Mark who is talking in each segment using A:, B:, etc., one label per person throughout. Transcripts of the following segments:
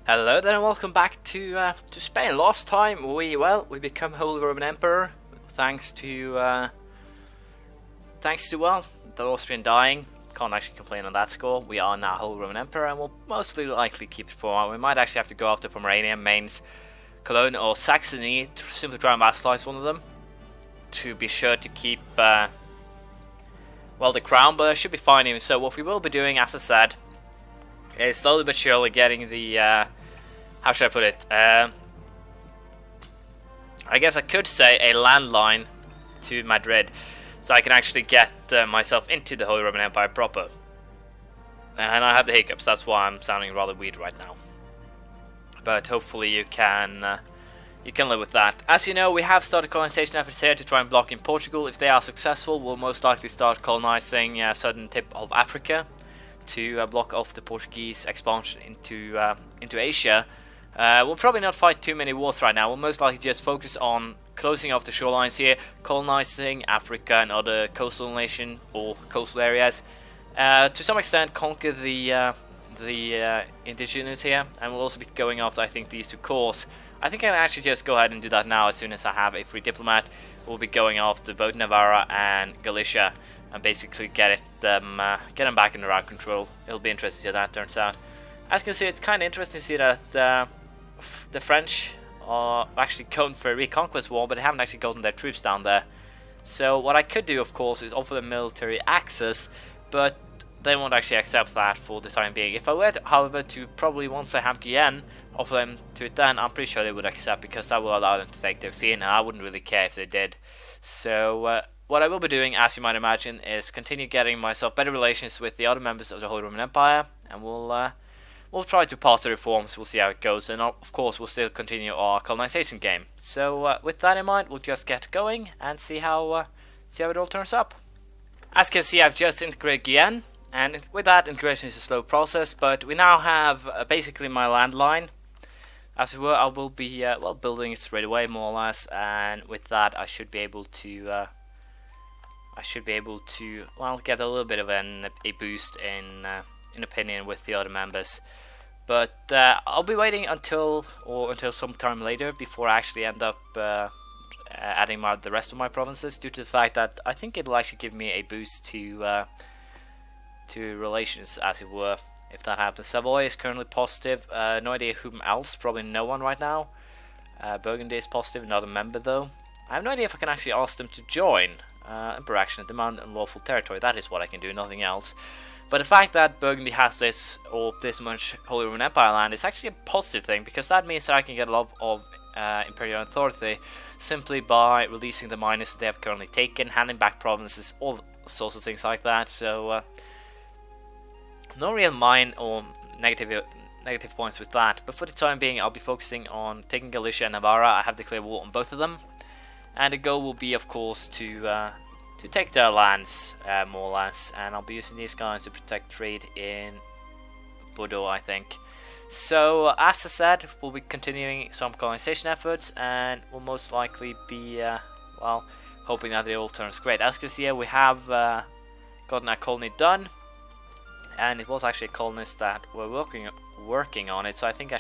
A: Hello there and welcome back to Spain. Last time we become Holy Roman Emperor thanks to the Austrian dying. Can't actually complain on that score. We are now Holy Roman Emperor and we'll mostly likely keep it for a while. We might actually have to go after Pomerania, Mainz, Cologne or Saxony to simply try and vassalize one of them to be sure to keep the crown, but it should be fine even so. What we will be doing, as I said, is slowly but surely getting the how should I put it? I guess I could say a landline to Madrid, so I can actually get myself into the Holy Roman Empire proper. And I have the hiccups, that's why I'm sounding rather weird right now. But hopefully you can live with that. As you know, we have started colonization efforts here to try and block in Portugal. If they are successful, we'll most likely start colonizing a certain tip of Africa to block off the Portuguese expansion into Asia. We'll probably not fight too many wars right now. We'll most likely just focus on closing off the shorelines here, colonizing Africa and other coastal nation or coastal areas. To some extent, conquer the indigenous here, and we'll also be going after, I think, these two cores. I think I can actually just go ahead and do that now as soon as I have a free diplomat. We'll be going after both Navarra and Galicia and basically get them back in our control. It'll be interesting to see how that turns out. As you can see, it's kind of interesting to see that the French are actually going for a reconquest war, but they haven't actually gotten their troops down there. So what I could do, of course, is offer them military access, but they won't actually accept that for the time being. If I were, however, to probably once I have Guyenne, offer them to it then, I'm pretty sure they would accept, because that will allow them to take their fee, and I wouldn't really care if they did. So what I will be doing, as you might imagine, is continue getting myself better relations with the other members of the Holy Roman Empire, and we'll try to pass the reforms. We'll see how it goes, and of course we'll still continue our colonization game. So with that in mind, we'll just get going and see how it all turns up. As you can see, I've just integrated Guyenne, and with that, integration is a slow process, but we now have basically my landline. As it were, I will be building it straight away, more or less, and with that, I should be able to get a little bit of a boost in opinion with the other members. But I'll be waiting until some time later before I actually end up adding the rest of my provinces, due to the fact that I think it'll actually give me a boost to relations, as it were, if that happens. Savoy is currently positive. No idea whom else. Probably no one right now. Burgundy is positive. Another member though. I have no idea if I can actually ask them to join. Emperor action at demand unlawful territory. That is what I can do. Nothing else. But the fact that Burgundy has this much Holy Roman Empire land is actually a positive thing, because that means that I can get a lot of Imperial authority simply by releasing the miners that they have currently taken, handing back provinces, all sorts of things like that. So no real mine or negative points with that. But for the time being, I'll be focusing on taking Galicia and Navarra. I have declared war on both of them, and the goal will be, of course, to take their lands, more or less, and I'll be using these guys to protect trade in Bordeaux, I think. So, as I said, we'll be continuing some colonization efforts, and we'll most likely be, hoping that it all turns great. As you can see here, we have gotten a colony done, and it was actually a colonist that were working on it, so I think I'll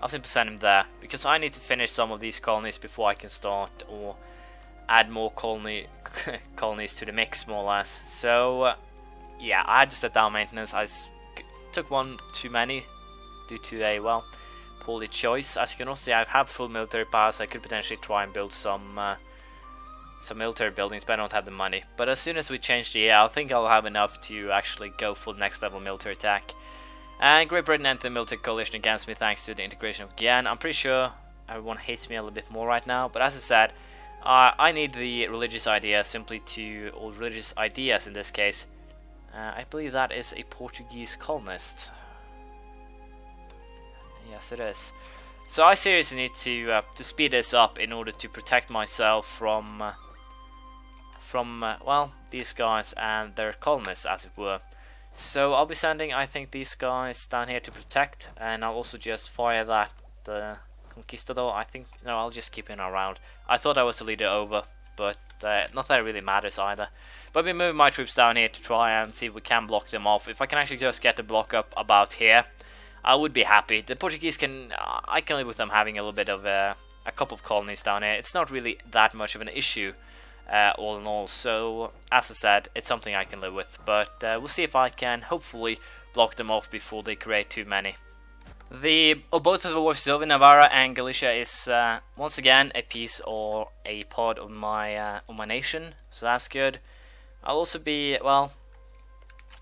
A: simply send him there, because I need to finish some of these colonies before I can start or add more colonies to the mix, more or less. So yeah, I had to set down maintenance. I took one too many due to a poorly choice. As you can also see, I have full military power, so I could potentially try and build some military buildings, but I don't have the money. But as soon as we change the year, I think I'll have enough to actually go for the next level military attack. And Great Britain entered the military coalition against me thanks to the integration of Guyenne. I'm pretty sure everyone hates me a little bit more right now, but as I said, I need the religious idea or religious ideas in this case. I believe that is a Portuguese colonist. Yes, it is. So I seriously need to speed this up in order to protect myself from these guys and their colonists, as it were. So I'll be sending, I think, these guys down here to protect, and I'll also just fire that Conquistador. I'll just keep him around. I thought I was the leader over, but not that it really matters either. But I'll be moving my troops down here to try and see if we can block them off. If I can actually just get the block up about here, I would be happy. The Portuguese can, I can live with them having a little bit of a couple of colonies down here. It's not really that much of an issue, all in all. So, as I said, it's something I can live with. But we'll see if I can hopefully block them off before they create too many. Both of the forces over Navarra and Galicia is once again a piece or a part of my nation. So that's good. I'll also be, well,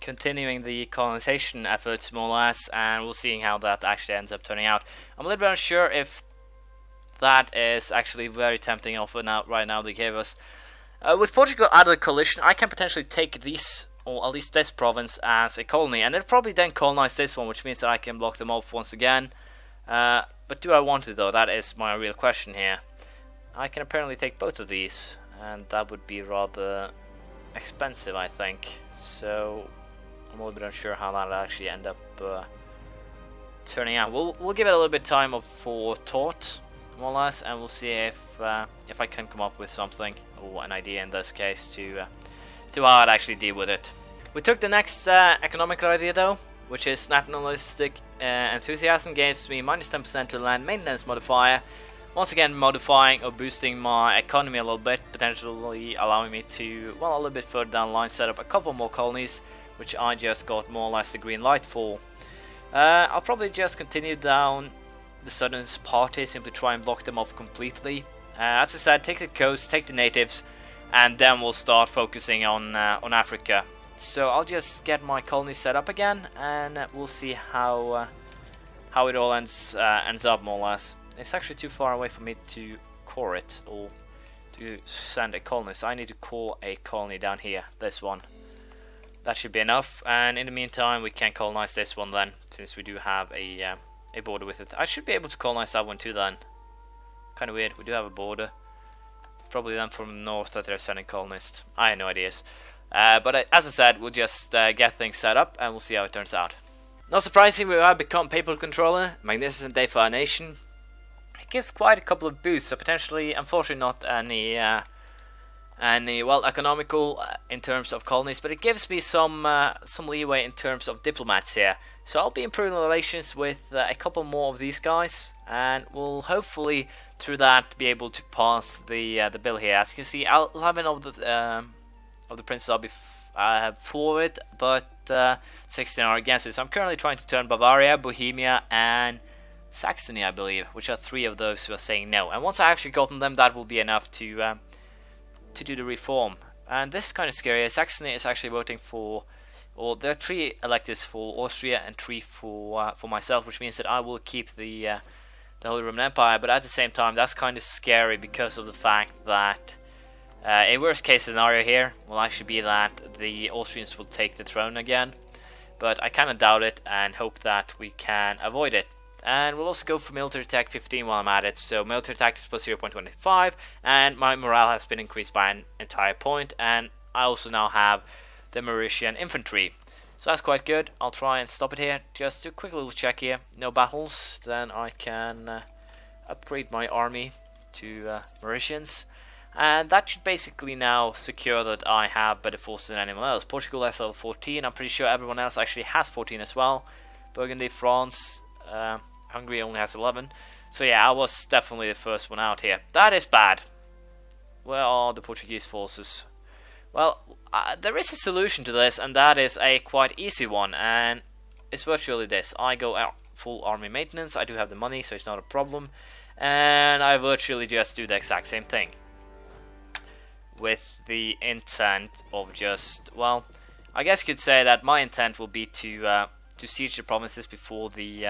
A: continuing the colonization efforts more or less, and we'll see how that actually ends up turning out. I'm a little bit unsure if that is actually very tempting offer now right now they gave us. With Portugal out of the coalition, I can potentially take these, or at least this province, as a colony, and they'll probably then colonize this one, which means that I can block them off once again. But do I want to, though? That is my real question here. I can apparently take both of these, and that would be rather expensive, I think. So I'm a little bit unsure how that will actually end up turning out. We'll give it a little bit of time for thought, more or less, and we'll see if I can come up with something, or an idea in this case, to how I'd actually deal with it. We took the next economical idea though, which is nationalistic enthusiasm gives me minus 10% to land maintenance modifier. Once again modifying or boosting my economy a little bit, potentially allowing me to, well, a little bit further down the line set up a couple more colonies, which I just got more or less the green light for. I'll probably just continue down the southern party, simply try and block them off completely. As I said, take the coast, take the natives, and then we'll start focusing on Africa. So I'll just get my colony set up again, and we'll see how it all ends up, more or less. It's actually too far away for me to core it, or to send a colony, so I need to core a colony down here, this one. That should be enough, and in the meantime we can colonize this one then, since we do have a border with it. I should be able to colonize that one too then. Kind of weird, we do have a border. Probably them from the north that they're sending colonists. I have no ideas. But as I said, we'll just get things set up and we'll see how it turns out. Not surprisingly, we have become papal controller. Magnificent day for our nation. It gives quite a couple of boosts, so potentially, unfortunately, not any well, economical in terms of colonies, but it gives me some leeway in terms of diplomats here. So I'll be improving relations with a couple more of these guys, and we'll hopefully through that be able to pass the bill here. As you can see, 11 of the princes I'll be for it, but 16 are against it. So I'm currently trying to turn Bavaria, Bohemia, and Saxony, I believe, which are 3 of those who are saying no. And once I actually gotten them, that will be enough to do the reform. And this is kind of scary. Saxony is actually voting for, or there are 3 electors for Austria and 3 for myself, which means that I will keep the Holy Roman Empire. But at the same time, that's kind of scary because of the fact that a worst case scenario here will actually be that the Austrians will take the throne again. But I kind of doubt it and hope that we can avoid it. And we'll also go for military attack 15 while I'm at it. So military attack is plus 0.25, and my morale has been increased by an entire point. And I also now have the Mauritian infantry. So that's quite good. I'll try and stop it here. Just a quick little check here. No battles. Then I can upgrade my army to Mauritians. And that should basically now secure that I have better forces than anyone else. Portugal has level 14. I'm pretty sure everyone else actually has 14 as well. Burgundy, France, Hungary only has 11. So yeah, I was definitely the first one out here. That is bad. Where are the Portuguese forces? Well, there is a solution to this, and that is a quite easy one. And it's virtually this. I go out full army maintenance. I do have the money, so it's not a problem. And I virtually just do the exact same thing. With the intent of just, well, I guess you could say that my intent will be to siege the provinces before the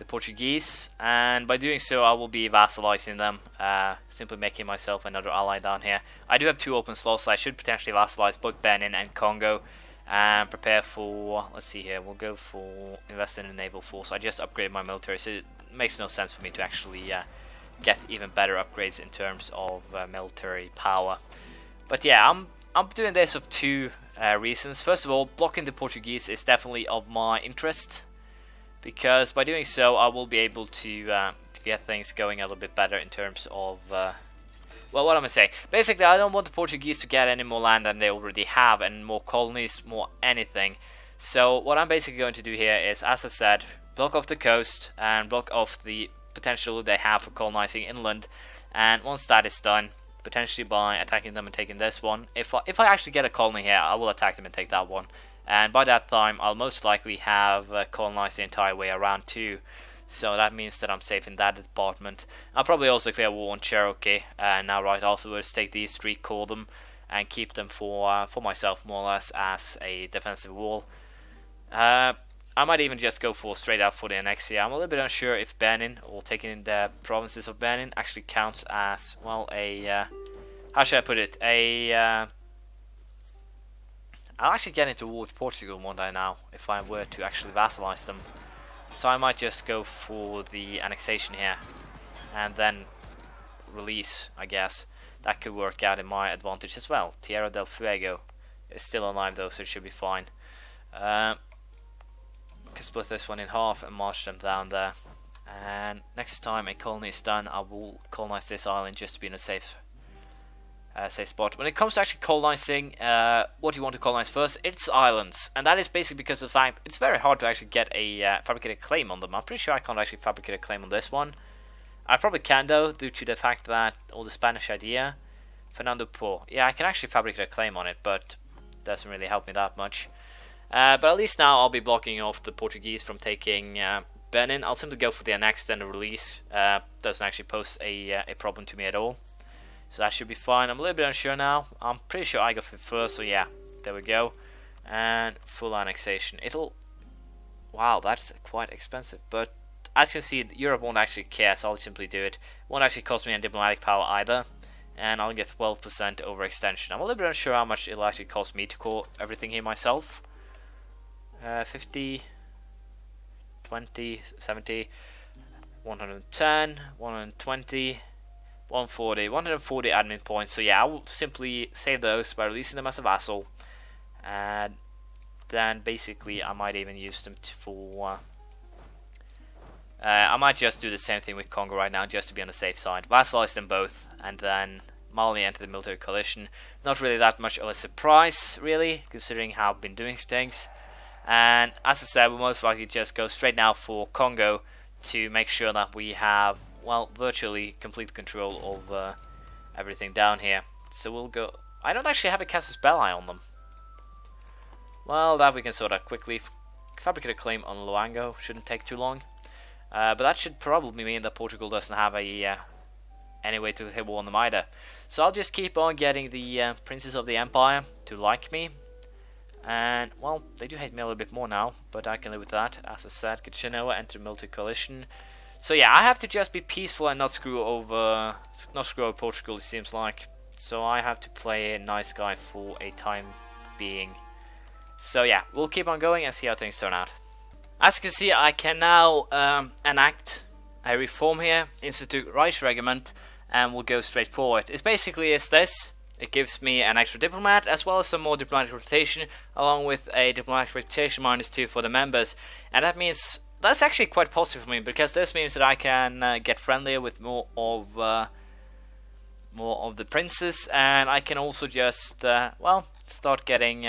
A: Portuguese, and by doing so I will be vassalizing them, simply making myself another ally down here. I do have 2 open slots, so I should potentially vassalize both Benin and Congo, and prepare for, let's see here, we'll go for invest in a naval force. I just upgraded my military, so it makes no sense for me to actually get even better upgrades in terms of military power. But yeah, I'm doing this of 2 reasons. First of all, blocking the Portuguese is definitely of my interest, because by doing so I will be able to get things going a little bit better in terms of well, what am I saying? Basically, I don't want the Portuguese to get any more land than they already have, and more colonies, more anything. So what I'm basically going to do here is, as I said, block off the coast and block off the potential they have for colonizing inland. And once that is done, potentially by attacking them and taking this one, if I actually get a colony here, I will attack them and take that one. And by that time, I'll most likely have colonized the entire way around too. So that means that I'm safe in that department. I'll probably also clear war on Cherokee, and now right afterwards take these three, core them, and keep them for myself more or less as a defensive wall. I might even just go for straight out for the annexia. I'm a little bit unsure if Benin, or taking the provinces of Benin, actually counts as, well, a... how should I put it? I'll actually get into war with Portugal one day now, if I were to actually vassalize them. So I might just go for the annexation here, and then release, I guess. That could work out in my advantage as well. Tierra del Fuego is still alive though, so it should be fine. Can split this one in half and march them down there. And next time a colony is done, I will colonize this island just to be in a safe spot. When it comes to actually colonizing, what you want to colonize first, it's islands, and that is basically because of the fact it's very hard to actually get a fabricated claim on them. I'm pretty sure I can't actually fabricate a claim on this one. I probably can though, due to the fact that all the Spanish idea. Fernando Po, yeah, I can actually fabricate a claim on it, but it doesn't really help me that much. But at least now I'll be blocking off the Portuguese from taking Benin. I'll simply go for the annex, then the release. Doesn't actually pose a problem to me at all. So that should be fine. I'm a little bit unsure now. I'm pretty sure I go for first, so yeah, there we go. And full annexation. Wow, that's quite expensive. But as you can see, Europe won't actually care, so I'll simply do it. It won't actually cost me any diplomatic power either. And I'll get 12% overextension. I'm a little bit unsure how much it'll actually cost me to core everything here myself. 50, 20, 70, 110, 120, 140, 140 admin points. So yeah, I will simply save those by releasing them as a vassal, and then basically I might even use them for I might just do the same thing with Congo right now, just to be on the safe side. Vassalize them both, and then Mali enter the military coalition. Not really that much of a surprise, really, considering how I've been doing things. And as I said, we'll most likely just go straight now for Congo to make sure that we have, well, virtually complete control over everything down here. So we'll go... I don't actually have a casus belli on them. Well, that we can sort of quickly fabricate a claim on Luango. Shouldn't take too long. But that should probably mean that Portugal doesn't have any way to hit war on them either. So I'll just keep on getting the princes of the empire to like me. And, well, they do hate me a little bit more now, but I can live with that. As I said, Genoa enter military coalition. So yeah, I have to just be peaceful and not screw over Portugal, it seems like. So I have to play a nice guy for a time being. So yeah, we'll keep on going and see how things turn out. As you can see, I can now enact a reform here, institute Reichsregiment, and we'll go straight forward. It basically is this. It gives me an extra diplomat, as well as some more diplomatic rotation, along with a diplomatic rotation -2 for the members. And that means, that's actually quite positive for me, because this means that I can get friendlier with more of the princes, and I can also just, well, start getting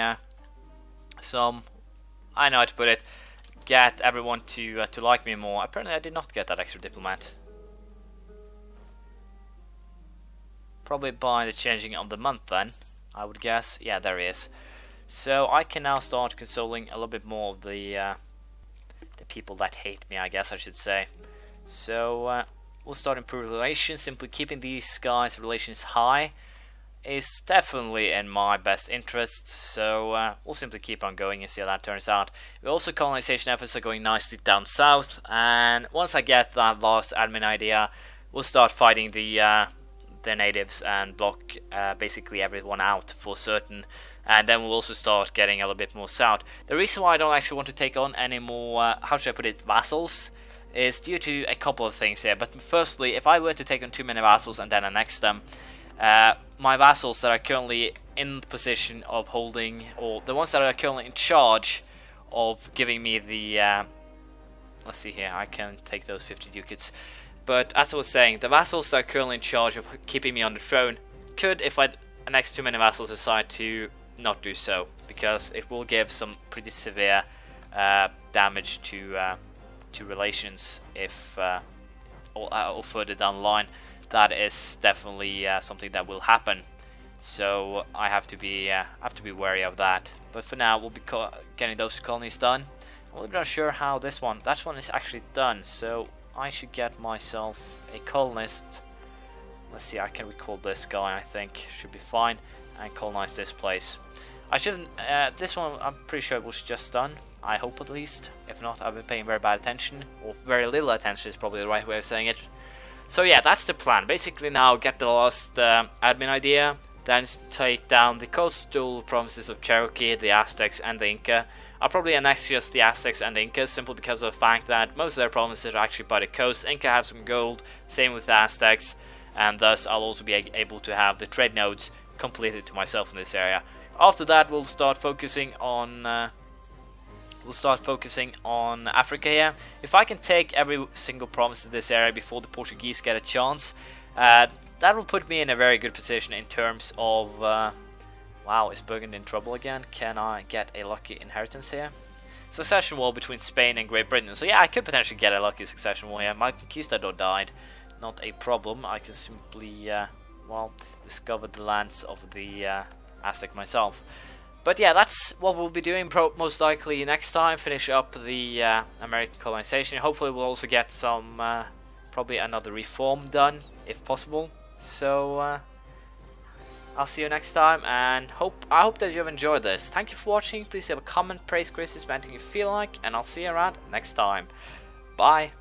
A: some, I know how to put it, get everyone to like me more. Apparently I did not get that extra diplomat. Probably by the changing of the month then, I would guess. Yeah, there he is. So I can now start consoling a little bit more of the people that hate me, I guess I should say. So we'll start improving relations. Simply keeping these guys' relations high is definitely in my best interest. So we'll simply keep on going and see how that turns out. Also, colonization efforts are going nicely down south, and once I get that last admin idea, we'll start fighting the natives and block basically everyone out for certain, and then we'll also start getting a little bit more south. The reason why I don't actually want to take on any more, how should I put it, vassals, is due to a couple of things here. But firstly, if I were to take on too many vassals and then annex them, my vassals that are currently in the position of holding, or the ones that are currently in charge of giving me the, let's see here, I can take those 50 ducats. But as I was saying, the vassals that are currently in charge of keeping me on the throne could, if I annex too many vassals, decide to not do so, because it will give some pretty severe damage to to relations if or further down the line. That is definitely something that will happen. So I have to be wary of that. But for now, we'll be getting those colonies done. I'm not sure how that one is actually done. So I should get myself a colonist. Let's see, I can recall this guy. I think should be fine, and colonize this place. I shouldn't. This one, I'm pretty sure it was just done. I hope at least. If not, I've been paying very bad attention, or very little attention is probably the right way of saying it. So yeah, that's the plan. Basically now get the last admin idea, then take down the coastal provinces of Cherokee, the Aztecs and the Inca. I'll probably annex just the Aztecs and the Incas simply because of the fact that most of their provinces are actually by the coast. Inca have some gold, same with the Aztecs, and thus I'll also be able to have the trade nodes completed to myself in this area. After that, we'll start focusing on Africa here. If I can take every single province in this area before the Portuguese get a chance, that will put me in a very good position in terms of... wow, is Burgundy in trouble again? Can I get a lucky inheritance here? Succession war between Spain and Great Britain. So yeah, I could potentially get a lucky succession war here. My conquistador died. Not a problem. I can simply, well, discover the lands of the Aztec myself. But yeah, that's what we'll be doing most likely next time. Finish up the American colonization. Hopefully we'll also get some, probably another reform done, if possible. So, I'll see you next time, and I hope that you have enjoyed this. Thank you for watching. Please leave a comment, praise, criticism, anything you feel like, and I'll see you around next time. Bye.